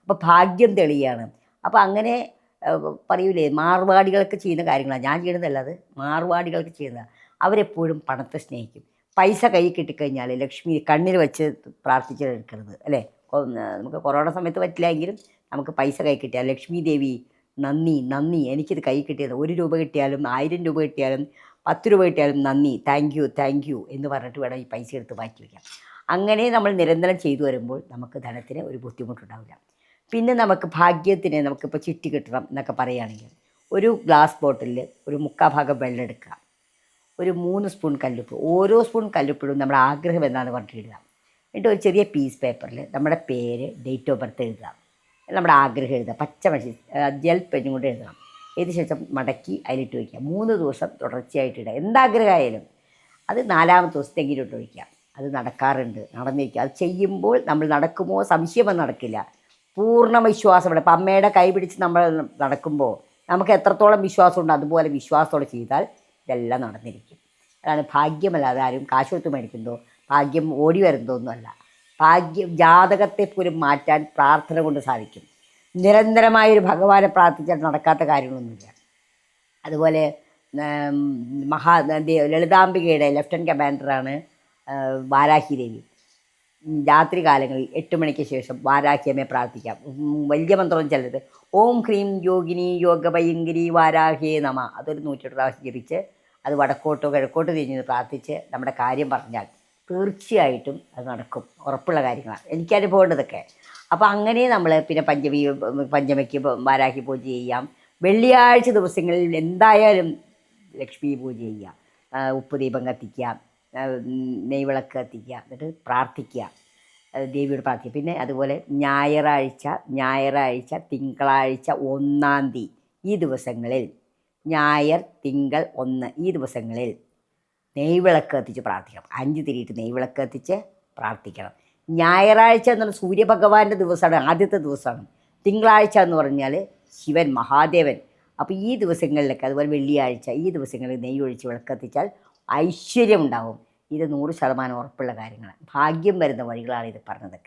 അപ്പോൾ ഭാഗ്യം തെളിയാണ്. അപ്പോൾ അങ്ങനെ പറയൂലേ, മാർവാടികൾക്ക് ചെയ്യുന്ന കാര്യങ്ങളാണ് ഞാൻ ചെയ്യുന്നതല്ല, അത് മാർവാടികൾക്ക് ചെയ്യുന്നതാണ്. അവരെപ്പോഴും പണത്തെ സ്നേഹിക്കും. പൈസ കയ്യിൽ കിട്ടിക്കഴിഞ്ഞാൽ ലക്ഷ്മി കണ്ണിൽ വെച്ച് പ്രാർത്ഥിച്ചെടുക്കരുത് അല്ലേ. നമുക്ക് കൊറോണ സമയത്ത് പറ്റില്ല എങ്കിലും നമുക്ക് പൈസ കൈ കിട്ടിയാൽ ലക്ഷ്മി ദേവി നന്ദി നന്ദി, എനിക്കിത് കൈ കിട്ടിയത് 1 രൂപ കിട്ടിയാലും 1000 രൂപ കിട്ടിയാലും 10 രൂപ കിട്ടിയാലും നന്ദി, താങ്ക് യു എന്ന് പറഞ്ഞിട്ട് വേണം ഈ പൈസ എടുത്ത് മാറ്റി വയ്ക്കാം. അങ്ങനെ നമ്മൾ നിരന്തരം ചെയ്തു വരുമ്പോൾ നമുക്ക് ധനത്തിന് ഒരു ബുദ്ധിമുട്ടുണ്ടാവില്ല. പിന്നെ നമുക്ക് ഭാഗ്യത്തിന് നമുക്കിപ്പോൾ ചിട്ടി കിട്ടണം എന്നൊക്കെ പറയുകയാണെങ്കിൽ ഒരു ഗ്ലാസ് ബോട്ടിലിൽ ഒരു 3/4 ഭാഗം വെള്ളം എടുക്കുക, ഒരു 3 സ്പൂൺ കല്ലുപ്പ്, ഓരോ സ്പൂൺ കല്ലുപ്പിടും നമ്മുടെ ആഗ്രഹം എന്നാണ് പറഞ്ഞിട്ട് ഇടുക. എന്നിട്ട് ഒരു ചെറിയ പീസ് പേപ്പറിൽ നമ്മുടെ പേര്, ഡേറ്റ് ഓഫ് ബർത്ത് എഴുതുക, നമ്മുടെ ആഗ്രഹം എഴുതുക, പച്ചമഷി ജെൽ പെന്നും കൊണ്ട് എഴുതണം. ഏത് ശേഷം മടക്കി അതിലിട്ട് വയ്ക്കുക. 3 ദിവസം തുടർച്ചയായിട്ട് ഇടുക. എന്താഗ്രഹമായാലും അത് 4ാമത്തെ ദിവസത്തെങ്കിലും ഇട്ട് വയ്ക്കുക. അത് നടക്കാറുണ്ട്, നടന്നിരിക്കുക. അത് ചെയ്യുമ്പോൾ നമ്മൾ നടക്കുമോ സംശയമൊന്നും നടക്കില്ല. പൂർണ്ണ വിശ്വാസമാണ്. ഇപ്പം അമ്മയുടെ കൈ പിടിച്ച് നമ്മൾ നടക്കുമ്പോൾ നമുക്ക് എത്രത്തോളം വിശ്വാസമുണ്ട് അതുപോലെ വിശ്വാസത്തോടെ ചെയ്താൽ ഇതെല്ലാം നടന്നിരിക്കും. അതാണ് ഭാഗ്യമല്ലാതെ ആരും കാശ് കൊടുത്ത് മേടിക്കുന്നതോ ഭാഗ്യം ഓടി വരുന്നതൊന്നുമല്ല. ഭാഗ്യം ജാതകത്തെ പോലും മാറ്റാൻ പ്രാർത്ഥന കൊണ്ട് സാധിക്കും. നിരന്തരമായൊരു ഭഗവാനെ പ്രാർത്ഥിച്ചാൽ നടക്കാത്ത കാര്യങ്ങളൊന്നുമില്ല. അതുപോലെ ലളിതാംബികയുടെ ലെഫ്റ്റനൻറ്റ് കമാൻഡറാണ് വാരാഹി ദേവി. രാത്രി കാലങ്ങളിൽ 8 മണിക്ക് ശേഷം വാരാഹിയമ്മയെ പ്രാർത്ഥിക്കാം. വലിയ മന്ത്രം ചെല്ലരുത്. ഓം ഹ്രീം യോഗിനി യോഗഭയങ്കരി വാരാഹേ നമ, അതൊരു 108 പ്രാവശ്യം ജപിച്ച് അത് വടക്കോട്ടോ കിഴക്കോട്ടോ തിരിഞ്ഞ് പ്രാർത്ഥിച്ച് നമ്മുടെ കാര്യം പറഞ്ഞാൽ തീർച്ചയായിട്ടും അത് നടക്കും. ഉറപ്പുള്ള കാര്യങ്ങളാണ്, എനിക്കനുഭവമുണ്ടതൊക്കെ. അപ്പോൾ അങ്ങനെ നമ്മൾ പിന്നെ പഞ്ചമിക്ക് വാരാഹി പൂജ ചെയ്യാം. വെള്ളിയാഴ്ച ദിവസങ്ങളിൽ എന്തായാലും ലക്ഷ്മി പൂജ ചെയ്യുക, ഉപ്പ് ദീപം കത്തിക്കുക, നെയ്വിളക്ക് കത്തിക്കുക, എന്നിട്ട് പ്രാർത്ഥിക്കുക, ദേവിയോട് പ്രാർത്ഥിക്കുക. പിന്നെ അതുപോലെ ഞായറാഴ്ച തിങ്കളാഴ്ച 1-ാം തീയതി ഈ ദിവസങ്ങളിൽ, ഞായർ തിങ്കൾ 1 ഈ ദിവസങ്ങളിൽ നെയ്വിളക്ക് കത്തിച്ച് പ്രാർത്ഥിക്കണം. 5 തിരിയിട്ട് നെയ്വിളക്ക് കത്തിച്ച് പ്രാർത്ഥിക്കണം. ഞായറാഴ്ച എന്ന് പറഞ്ഞാൽ സൂര്യഭഗവാന്റെ ദിവസമാണ്, ആദ്യത്തെ ദിവസമാണ്. തിങ്കളാഴ്ച എന്ന് പറഞ്ഞാൽ ശിവൻ മഹാദേവൻ. അപ്പോൾ ഈ ദിവസങ്ങളിലൊക്കെ, അതുപോലെ വെള്ളിയാഴ്ച ഈ ദിവസങ്ങളിൽ നെയ്യ് ഒഴിച്ച് വിളക്ക് കത്തിച്ചാൽ ഐശ്വര്യം ഉണ്ടാവും. ഇത് 100% ഉറപ്പുള്ള കാര്യങ്ങളാണ്. ഭാഗ്യം വരുന്ന വഴികളാണ് ഇത് പറഞ്ഞതൊക്കെ.